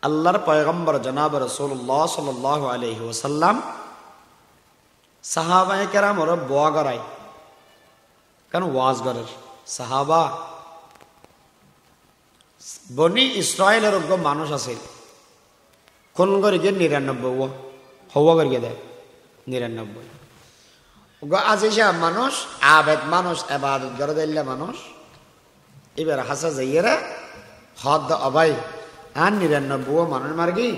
আল্লাহর পয়গম্বর জনাব রাসূলুল্লাহ সাল্লাল্লাহু আলাইহি ওয়াসাল্লাম সাহাবায়ে কেরাম ওরা বোয়া করায় কারণ ওয়াজ করার সাহাবা বনি ইসরায়েলের মানুষ আছে কোন করে গিয়ে ৯৯ হওয়া করে দেয় ৯৯ আজিসা মানুষ আবেদ মানুষ এবাদত করে দিল্লা মানুষ এবার হাসা যাইয়েরা হদ অবাই আর ৯৯ মানুষ মার্গি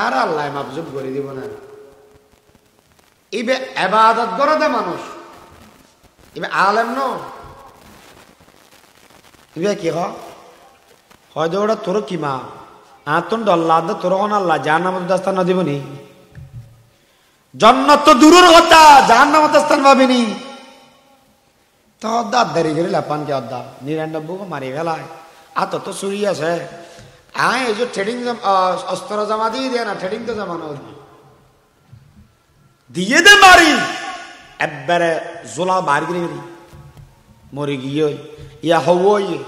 আর আল্লাহ মাফজুব করে দিব না এবার এবাদত করে দে মানুষ এবার আলেম ন এবার কি হয়তো ওটা তোর কিমা আর তোর ডল্লা তোর হন আল্লাহ জাহান্নামের দাস্তান না দিবনি জান্নাত তো দূরের কথা জাহান্নামের দাস্তান পাবিনি তো অদ্দা দেরি করে লাপান কে অদ্দা ৯৯ মারি ফেলায় আর তো চুরি আছে এই যে ট্রেডিং অস্ত্র জমা দিয়ে দেয় না ট্রেডিং তো জমানো দিয়ে দে মারি একবারে জোলা বার করে মরে গিয়ে ইয়া হইয়ে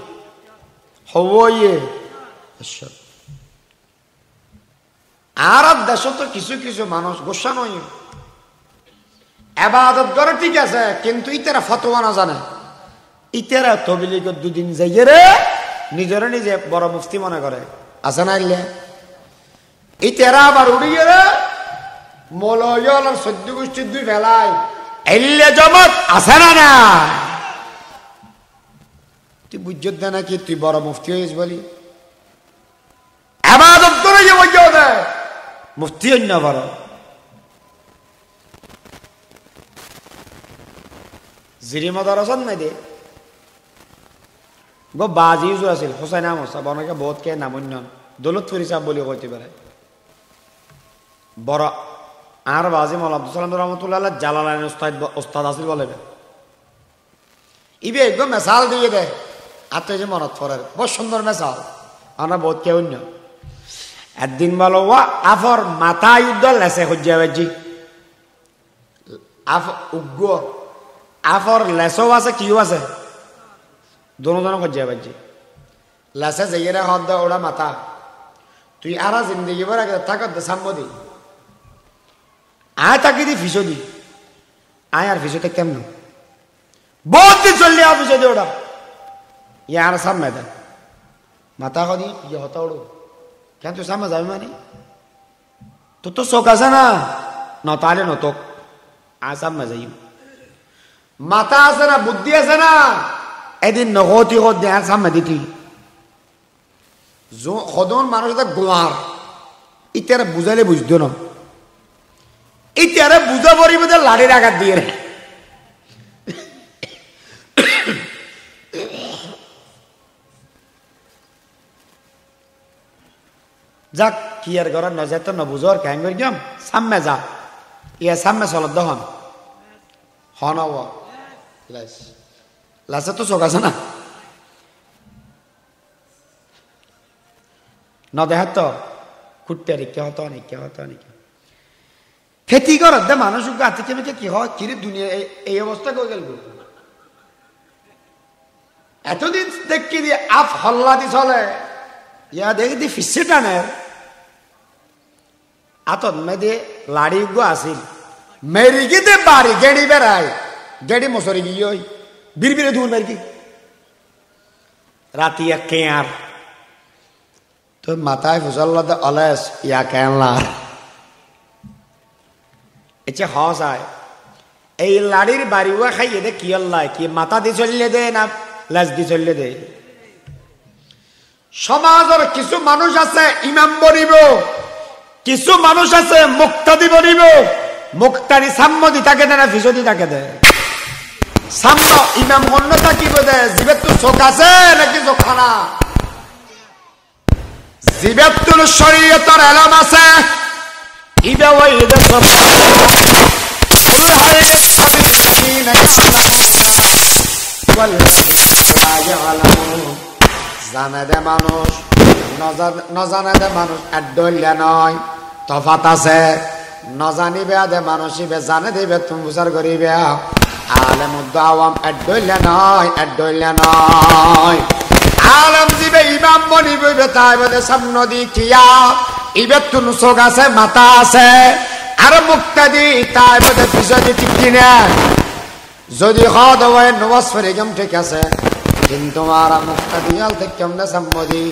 আর দেশ তো কিছু কিছু মানুষ গোসা নয় এবাদত করে ঠিক আছে কিন্তু ইতারা ফতোয়া না জানে ইতারা তবলিগের দুদিন যাইয়ে রে নিজরে নিজে বড় মুফতি মনে করে আছে না ইতারা আবার উড়িয়ে রে মলয় ১৪ গোষ্ঠীর দুই ফেলায় এল্লে জমত আছে না তুই বুঝত দে নাকি তুই বড় মুফতি হইস বলি এবাদত করে যে বুঝ দে মুফতি অন্য বড় জিরি মদারসন নাই দে গো বাজি যো আছিল হোসেন আমসা বনকে বহুত কে নামন্য দৌলতপুরি সাহেব বলি কইতে পারে বড় আর বাজি মৌলা আব্দুল সালাম রহমতুল্লাহ জালালাইন ওস্তাদ আসিল বলে ইবে একদম মেসাল দিয়ে দেয় আত্ম যে মনত পড়ে বহুত সুন্দর মেসাল আমরা বহুত কেউ অন্য একদিন বলো আফর মাথা যুদ্ধ লেসে হজ্জা বাজি উগ্র আফর লেসও আছে কিও আছে দোনো হজ্জা বাজি লেসে যাইয়ে হদ ওরা মাথা তুই আরা জিন্দগি বড় থাকত সাম্মদি আয় তাকে দি ফিসো দি আয় আর ফিসোতে কেমন বহুত দিন চললি আর ফিসো দি ওটা ইয়ার সামনে দেয় মাথা কদি ইয়ে হতা ওড়ো কেন তুই সামনে যাবি মানে তোর তো চোখ আছে না নতালে নতক আয় সামনে যাই মাথা আছে না বুদ্ধি আছে না এদিন নগতি হত দেয় সামনে দিতি সদন মানুষ গোয়ার ইতারা বুঝাইলে বুঝতো না ইতারা বুঝা পড়িব যে লাড়ির আঘাত দিয়ে রে যাক কি আর ঘর নজর তো নবুঝর কেন করি যাম সামনে যা ইয়া সামনে চলত দহন হন লাসে তো চোখ আছে না ন দেখাত তো খুঁটতে কে হতো অনেক খেতি করার দে মানুষ গাতে কেমন কি হয় কিরে দুনিয়া এই অবস্থা করে গেল এতদিন দেখি দিয়ে আফ হল্লা দি চলে ইয়া দেখি দি ফিসে টানে আতন মেদে লাড়ি গো আসিল মেরি গিয়ে বাড়ি গেড়ি বেড়ায় গেড়ি মশরি গিয়ে বিড়বিড়ে ধুন মেরি রাতি কে আর তো মাথায় ফুসল্লা অলেস ইয়া কেনলা এছে হস আয় এই লাড়ির বাড়িও খাইয়ে দে কি আল্লাহ কি মাথা দিয়ে চললে দে না লাজ দিয়ে চললে দে সমাজের কিছু মানুষ আছে ইমাম বনিব কিছু মানুষ আছে মুক্তাদি বনিব মুক্তারি সাম্যদি থাকে দে না ফিসদি থাকে দে সাম্য ইমাম অন্য থাকিব দে জীবের তো চোখ আছে নাকি চোখ খানা জীবের তোর শরীয়তের এলাম আছে ইবে ওই দে সব কুল হায় সাবিল দিন জানে দে মানুষ নজানে দে মানুষ এডলিয়া নয় তফাত আছে নজানিবে দে মানুষ ইবে জানে দিবে তুমি বুঝার করিবে আলেম দাওয়াম এডলিয়া নয় আলেম দিবে ইমাম বনিবে মধ্যে তাই বলে সামনে দিকিয়া ইবেতুন সোগ আছে মাথা আছে আর মুক্তাদি তাই বলে পিছনে ঠিক কিনা যদি হদ হয় নমাজ পড়ে গেম ঠিক আছে কিন্তু আর মুক্তাদি আল থেকে কেমনে সামনে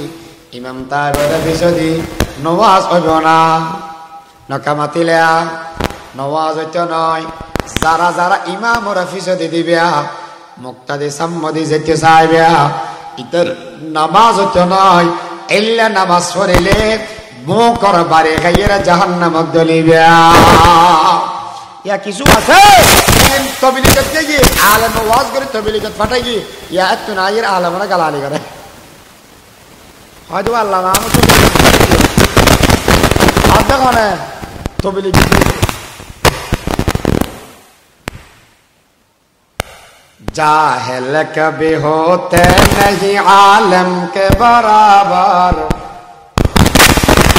ইমাম তাই বলে পিছনে নমাজ হইব না নকামাতিলে নমাজ হইতে নয় যারা যারা ইমাম ওরা পিছনে দিবে মুক্তাদি সামনে যেতে চাইবে ইতার নামাজ হইতে নয় এল্লা নামাজ পড়িলে মুখর বাড়ি খাইয়েরা জাহান্নামত দলিবে ইয়া কিছু আছে তবলিগত গিয়ে আলেম ওয়াজ করে তবলিগত ফাটাই গিয়ে ইয়া এত না এর আলেমরা গালালি করে হয়তো আল্লাহ নাম আদা করে তবলিগত जाहिल कभी होते नहीं आलम के बराबर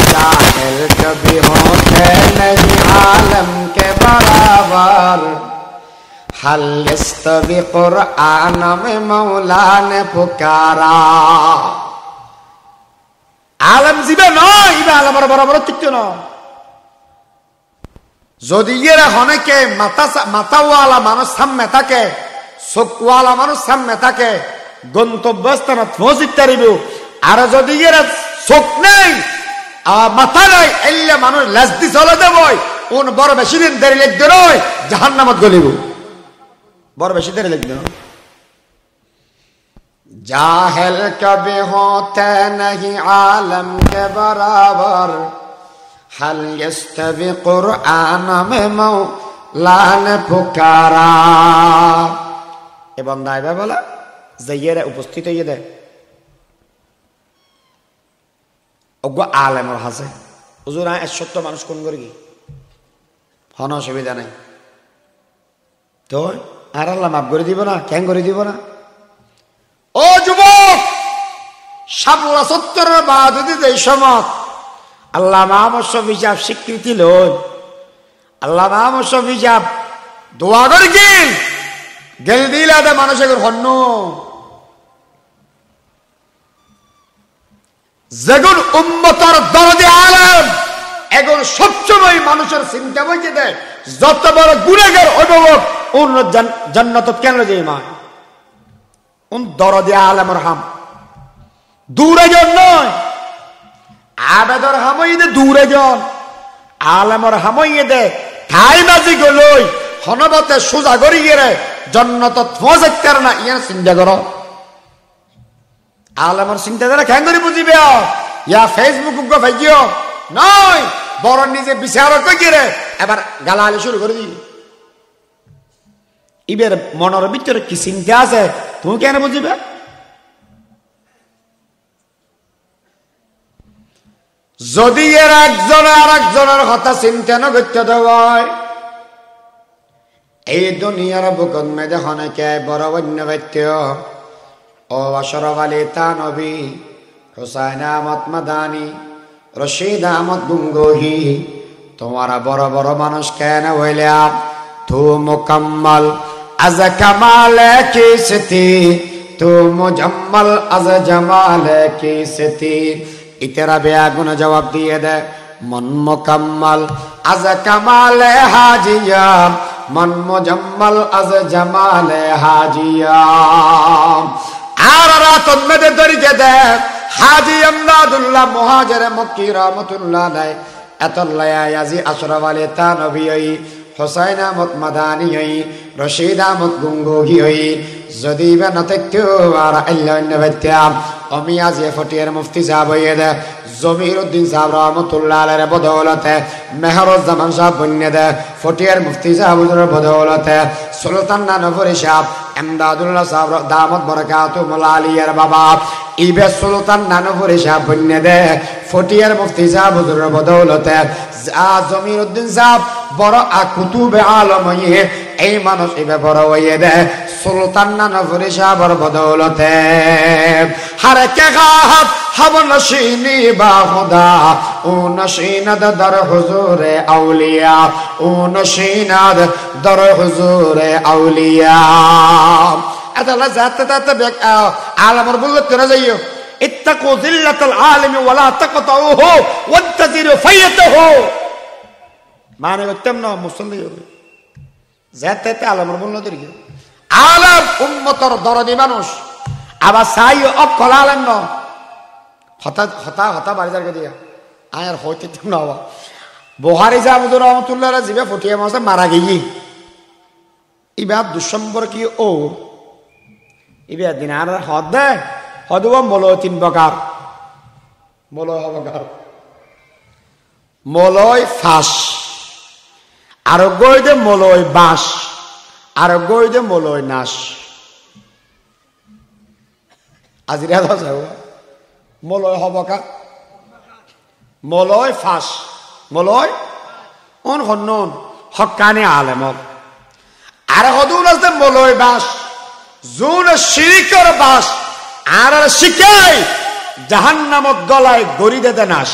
जाहिल कभी होते नहीं आलम के बराबर हल इस्तवी कुरआन में मौला ने पुकारा आलम जीवे नय इबे आलमर बराबर कित्ते न যদি এরা অনেকে মাথাওয়ালা মানুষ সামনে থাকে চোখওয়ালা মানুষ সামনে থাকে গন্তব্যস্থানত পৌঁছিতে পারিব আর যদি এরা চোখ নেই মাথা নাই এলে মানুষ লাজদি চলে দেব কোন বড় বেশি দিন দেরি লাগবে নয় জাহান্নামত গলিব বড় বেশি দেরি লাগবে না জাহেল কবে হতে नहीं आलम के बराबर हल यस्तवी कुरआन में मौला ने पुकारा এবং দাইবা বলা যাইয়েরা উপস্থিত হইয়ে দেয় অজ্ঞ আলেমর হাসে হুজুর আয় সত্য মানুষ কোন করে কি হন অসুবিধা নাই তো আর আল্লাহ মাফ করে দিব না কেন করে দিব না ও যুবক শাপলা সত্তরের বাদ দিতে এই সময় আল্লাহ মাহমদ হিসাব স্বীকৃতি লই আল্লাহ মাহমদ হিসাব দোয়া করে কি গেল দিলাতে মানুষের হন্য যেগুন উম্মতর দরদে আলেম এখন সবসময় মানুষের চিন্তা বইতে দেয় যত বড় গুনাহগার অভিভাবক উন জান্নাতত কেন যাই মা উন দরদে আলেমর হাম দূরে জন নয় আবেদর হামইদে দূরে জন আলেমর হামইদে ঠাই বাজি গলই হনবতে সোজা করি গেরে জন্নতত পৌঁছাতে না ইয়ার চিন্তা করো আলেমর চিন্তাধারা কেন করে বুঝিবে ইয়া ফেসবুক গো ভাইও নয় বড় নিজে বিচারক গিরে এবার গালালি শুরু করে দিবি ইবের মনের ভিতরে কি চিন্তা আছে তুমি কেন বুঝিবে যদি এর একজন আর একজনের কথা চিন্তা না করতে দেওয়ায় এই দুনিয়ার বুকন মেদে হনেকে বড় বন্য ব্যক্তি ও আশরাফ আলী থানভী হুসাইন আহমদ মাদানী রশিদ আহমদ গঙ্গোহী তোমারা বড় বড় মানুষ কেন হইলা তু মুকম্মল আজ কামাল কি সিতি তু মুজাম্মল আজ জামাল কি সিতি ইতেরা বেআগুন জবাব দিয়ে দে মন মুকম্মল আজ কামাল হাজিয়া মন মুজাম্মল আজ জামাল হাজিয়া আর রাতন মেদে দরিকে দে হাজি আমদাদুল্লাহ মুহাজির মক্কি রহমাতুল্লাহ আলাইহি এতল্লাহ ইয়াজি আশরাফ আলী থানভী হুসাইন আহমদ মাদানী রশিদ আহমদ গঙ্গোহী যদি বা নতেকেও আর আল্লাহ নবত্যাম আমি আজ ফটিয়ার মুফতি সাহেব হইয়ে জমির উদ্দিন সাহেব রহমতুল্লাহ আলাইহির বদৌলতে মেহরুজ্জামান সাহেব বন্যে দে ফটিয়ার মুফতি সাহেবের বদৌলতে সুলতান নানপুরি সাহেব আমদাদুল্লাহ সাহেব দামত বরকাতুহুল আলিয়ার বাবা ইবে সুলতান নানপুরি সাহেব বন্যে দে ফটিয়ার মুফতি সাহেবের বদৌলতে জমির উদ্দিন সাহেব বড় কুতুবে আলম এই মানুষ ইবে বড় হইয়ে দে সুলতান নানপুরি সাহেবের বদৌলতে হারে কে গাহাত হব নশীনি বা খুদা ও নশীনাদ দর হুজুরে আউলিয়া ও নশীনাদ দর হুজুরে আউলিয়া আল্লাহ জাতে তাতে আলমর বলতে না যাইও ইত্তাকু যিল্লাতাল আলিমি ওয়ালা তাকতাউহু ওয়ান্তাজিরু ফায়াতাহু। মানে করতাম না মুসল্লি যেতে আলমের মূল্য দিকে আলম উম্মতর দরদি মানুষ আবার সাই অকল আলেম ন হতা বাড়ি যার দিয়া আয়ার হইতে না হওয়া বুখারী জামুদুর রহমাতুল্লাহ জিবে ফটিয়া মাসে মারা গিয়ে ইবাদ দুঃসম্পর কি ও ইবাদ দিন আর হদ দে হদুয়া মলয় 3 প্রকার মলয় হবকার মলয় ফাঁস আরোগ্য হইতে মলয় বাঁশ আরোগ্য হইতে মলয় নাশ আজিরা যাও মলয় হবকা মলয় ফাঁস মলয় অন হন্নন হক্কানি আলেমত আর হদুন আছে মলয় বাঁশ জুন শিরিকর বাঁশ আর শিখাই জাহান্নামত গলায় গড়ি দেতে নাশ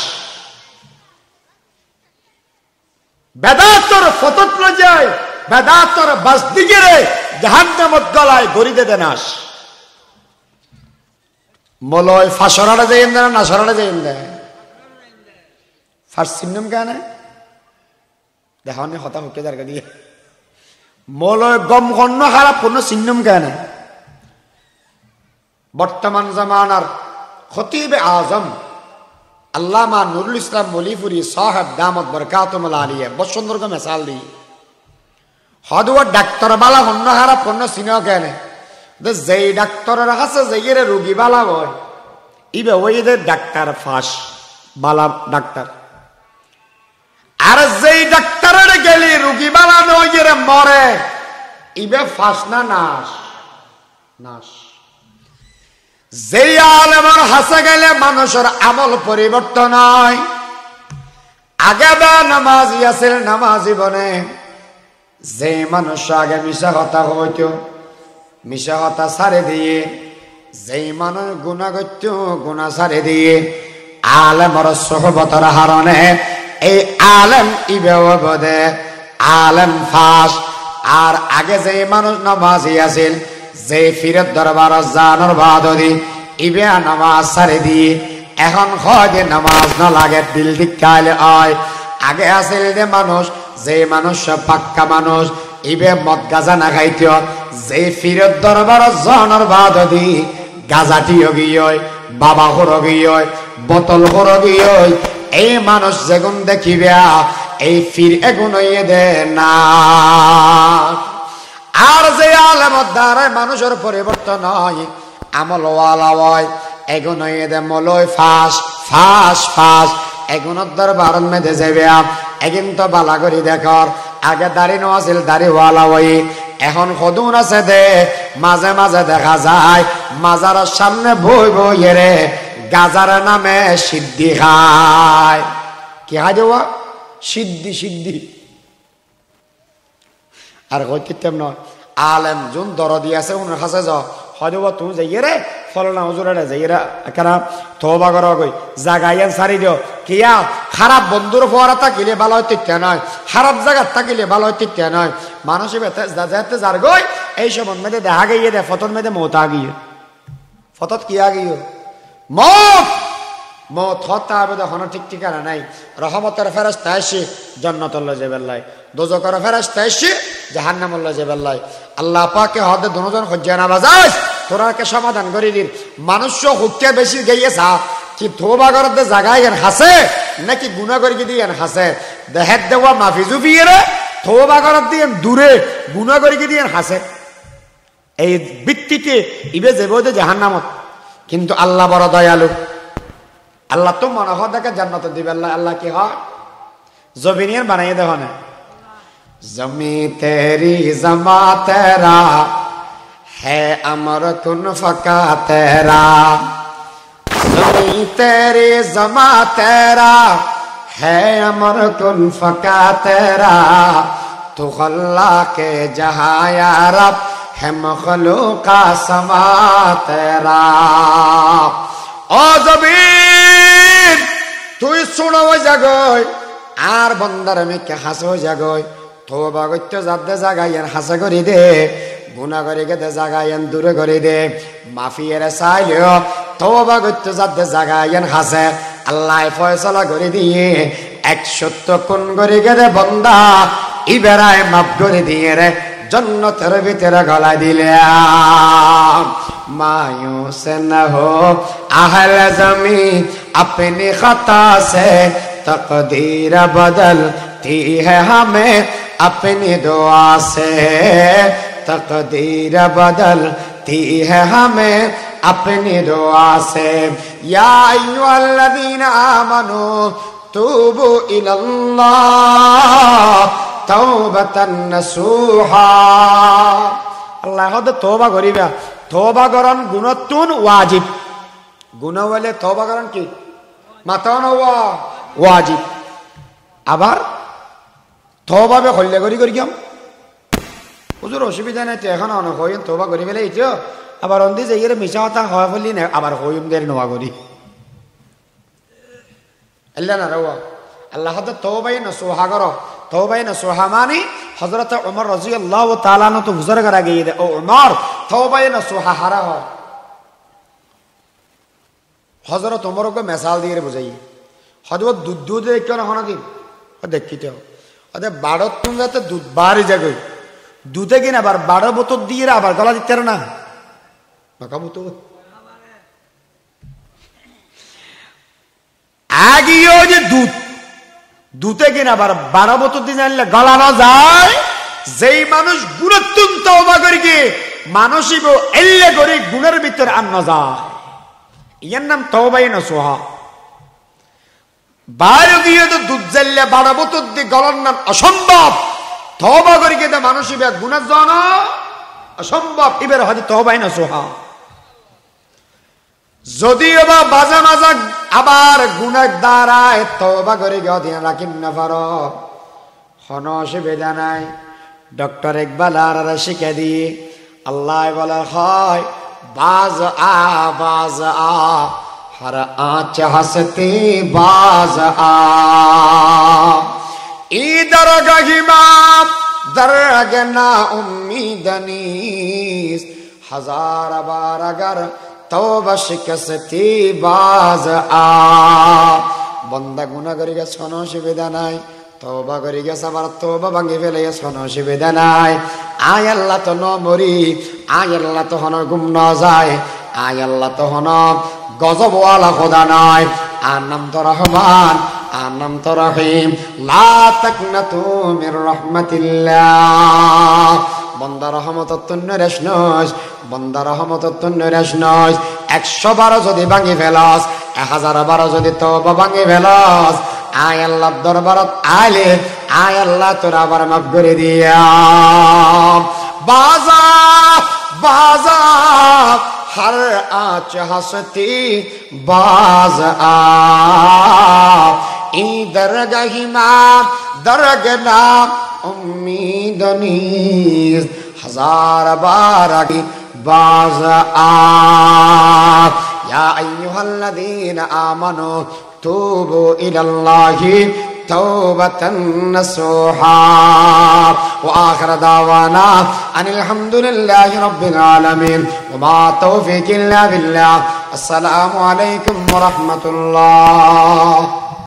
বেদাতর ফতত না যায় বেদাতর বাস দিকে জাহান্নামত গলায় গড়ি দেতে নাশ মলয় ফাঁসরাটা যাই না না সরাটা যাই না ফার্স্ট চিহ্নম কেন দেখা হতা হকে যার দিয়ে মলয় গম কন্ন খারাপ কোন চিহ্নম কেন বর্তমান জামানার খতিব আজম আল্লামা নুরুল ইসলাম মলিপুরি সাহেব দামত বরকাতুল আলিয়া বসুন্দর কে মিসাল দি হদুয়া ডাক্তার বালা হন্ন খারাপ কোন চিহ্ন কেন যেই ডাক্তারের কাছে যেই রোগী বালা হয় ইবে ওই ডাক্তার ফাঁস বালা ডাক্তার আর যেই ডাক্তারের গেলে রোগী বালা নয় মরে ইবে ফাঁস না নাশ নাশ যেই আলেমের হাসে গেলে মানুষের আমল পরিবর্তন হয় আগে বা নামাজি আছিল নামাজি বনে যে মানুষ আগে মিশা কথা হইত মিশা কথা ছাড়ে দিয়ে যেই মানুষ গুণা করত গুণা ছাড়ে দিয়ে আলেমর সোহবতর হারণে এই আলেম ইবে আলেম ফাঁস আর আগে যে মানুষ নামাজি আছিল যে ফিরত দরবার জানোর বাদী ইবে নামাজ ছাড়ে দিয়ে এখন হয় যে নামাজ না লাগে দিল দিকালে হয় আগে আছিল যে মানুষ যে মানুষ পাক্কা মানুষ ইবে মদ গাজা না খাইত যে ফিরত দরবার জানোর বাদী গাজাটি হগি হয় বাবা হরগি হয় বোতল হরগি হয় এই মানুষ যেগুন দেখিবে এই ফির এগুন হইয়ে দে না আর যে আলেমত দ্বারা মানুষের পরিবর্তন হয় আমল ওয়ালা হয় এগুন হইয়ে দে মলয় ফাঁস ফাঁস ফাঁস এগুনোর দরবার মেধে যাবে এগিন তো বালা করি দেখর আগে দাড়ি নো আছিল দাড়ি ওয়ালা হই এখন সদুন আছে দে মাঝে মাঝে দেখা যায় মাজারের সামনে বই বইয়ে রে গাজার নামে সিদ্ধি খায় কি খাই দেওয়া সিদ্ধি সিদ্ধি আর কইতেম নয় আলেম যোন দরদি আছে উনার কাছে যাও হয়তো তুমি যাইয়ে রে ফলনা হুজুরে যাইয়েরা এখানে থবা করা গই জাগাইয়ান সারি দিও কিয়া খারাপ বন্ধুর ফোয়ারা থাকিলে ভালো হয় তিত্যা নয় খারাপ জায়গার থাকিলে ভালো হয় তিত্যা নয় মানুষ যাতে যার গই এই সব মেয়েদে দেখা গিয়ে দে ফতর মেয়েদে মত আগিয়ে ফতত কি আগিয়ে মত মত হতা আবেদ হন ঠিক ঠিকানা নাই রহমতের ফেরেশতা এসে জান্নাতুল্লাহ যাবেল্লাই দোজখের ফেরেশতা এসে জাহান্নামুল্লাহ যাবেল্লাই আল্লাহ পাকে হদে দুজন হজ্জা না বাজাস তোরাকে সমাধান করে দিন মানুষ হুক্কে বেশি গিয়েছা কি থোবা করতে জায়গায় হাসে নাকি গুনাহ করে দিয়ে হাসে দেহের দেওয়া মাফি জুফিয়ে রে থোবা করতে দিয়ে দূরে গুনাহ করে দিয়ে হাসে এই ভিত্তিতে ইবে যাবো জাহান্নামত কিন্তু আল্লাহ বড় দয়ালু আল্লাহ তো মনে হয় দেখে জান্নাত দিবে আল্লাহ কি হয় জমিনিয়ার বানাইয়ে দেখো না জমি তেরি জমা তেরা है अमर कुन फका तेरा जमी तेरी जमा तेरा है अमर कुन फका तेरा तू खल्ला के जहां या रब है मखलूका समा तेरा ओ जमीन तू सुनो जगोय आर बंदर में के हंसो जगोय तो बागत्य जादे जागायन हंस करी दे गुना করে গেতে জায়গায় দূরে করে দে মাফিয়ের চাইলেও তওবা করতে যাতে জাগায়েন হাসে আল্লাহ ফয়সালা করে দিয়ে 170 কোন করে গেলে বান্দা ইবেরায় মাফ করে দিয়ে রে जन्नतर भीतर गला दिलिया मायूं से न हो अहल ज़मी अपनी खता से तकदीर बदलती है हमें अपनी दुआ से तकदीर बदलती है हमें अपनी दुआ से या अय्युहल्लज़ीना आमनू तूबू इलल्लाह तौबतन नसूहा अल्लाह हद तौबा करिबा तौबा करन गुणतुन वाजिब गुण হলে तौबा करन কি মাতানো वाजिब আবার तौबा বে হইলে করি কিম হুজুর অসুবিধা নাই তো এখন অনেক হইন तौबा করি ফেলে ইতো আবার অন্দি যে এর মিছা কথা হয় বলি না আবার হইম দের নোয়া করি আল্লাহ না রাওয়া আল্লাহ হদ तौबा নসুহা করো तौबा नसूहा मानी हजरत उमर रजी अल्लाह ताला ने तो बुजुर्ग रह गई है ओ उमर तौबा नसूहा हरा हो हजरत उमर को मिसाल दिए रे बुझाइए हजरत दूध देख क्यों ना होना दिन देखी तो अरे बाड़ो तुम जाते दूध बाहर जगह दूधे की ना बार बाड़ो बोतल दिए रा बार गला दिते ना बका बोतल आगे यो जे दूध दूते किना बार 12 बोतल दिन आनले गलाনো যায় যেই মানুষ গুণতুন তওবা করিকে মানসিব এল্লে করে গুণের ভিতর আন্ন যায় এর নাম তওবায়ে নসুহা বাইরে দিয়ে তো দুধ জ্বাললে 12 বোতল দিয়ে গলার নাম অসম্ভব তওবা করিকে তো মানসিব গুণের জন্য অসম্ভব এবারে হয়তো তওবায়ে নসুহা যদিও বা বাজা মাজা আবার গুনাহ দ্বারায় তওবা করে গদিন রাখিন না পারো কোনো অসুবিধা নাই ডক্টর ইকবাল আর শিখে দিয়ে আল্লাহ বলে হয় বাজ আ हर आँच हंसती बाज आ इधर गहिमाम दरग ना उम्मीद नीस हजार बार अगर तौबा शिकस्ती बाज आ बंदा गुनाह करेगा सोनो सुविधा নাই तौबा करेगा सबर तौबा भांगे फेले सोनो सुविधा নাই आय अल्लाह तो न मरी आय अल्लाह तो हन गुम न যায় आय अल्लाह तो हन गजब वाला खुदा নাই আর নাম তো রহমান আর নাম তো রহিম লা তাকনাতু মির রাহমাতিল্লাহ বন্দা রহমতত নরেশ নস বন্দা রহমতত নরেশ নস 100 বার যদি ভাঙি ফেলাস 1000 বার যদি তওবা ভাঙি ফেলাস আয় আল্লাহর দরবারত আইলে আয় আল্লাহ তোর আবার মাফ করে দিয়া বাজা বাজা हर आँच हंसती बाज आ इधर गहिमा दरगना उम्मीद नीस हजार बार की बाज आ या अय्युहल्लज़ीना आमनू तूबू इलल्लाहि तौबतन नसूहा व आखिर दावाना अनिल हम्दुलिल्लाहि रब्बिल आलमीन व मा तौफीक़ी इल्ला बिल्लाह अस्सलामु अलैकुम व रहमतुल्लाह।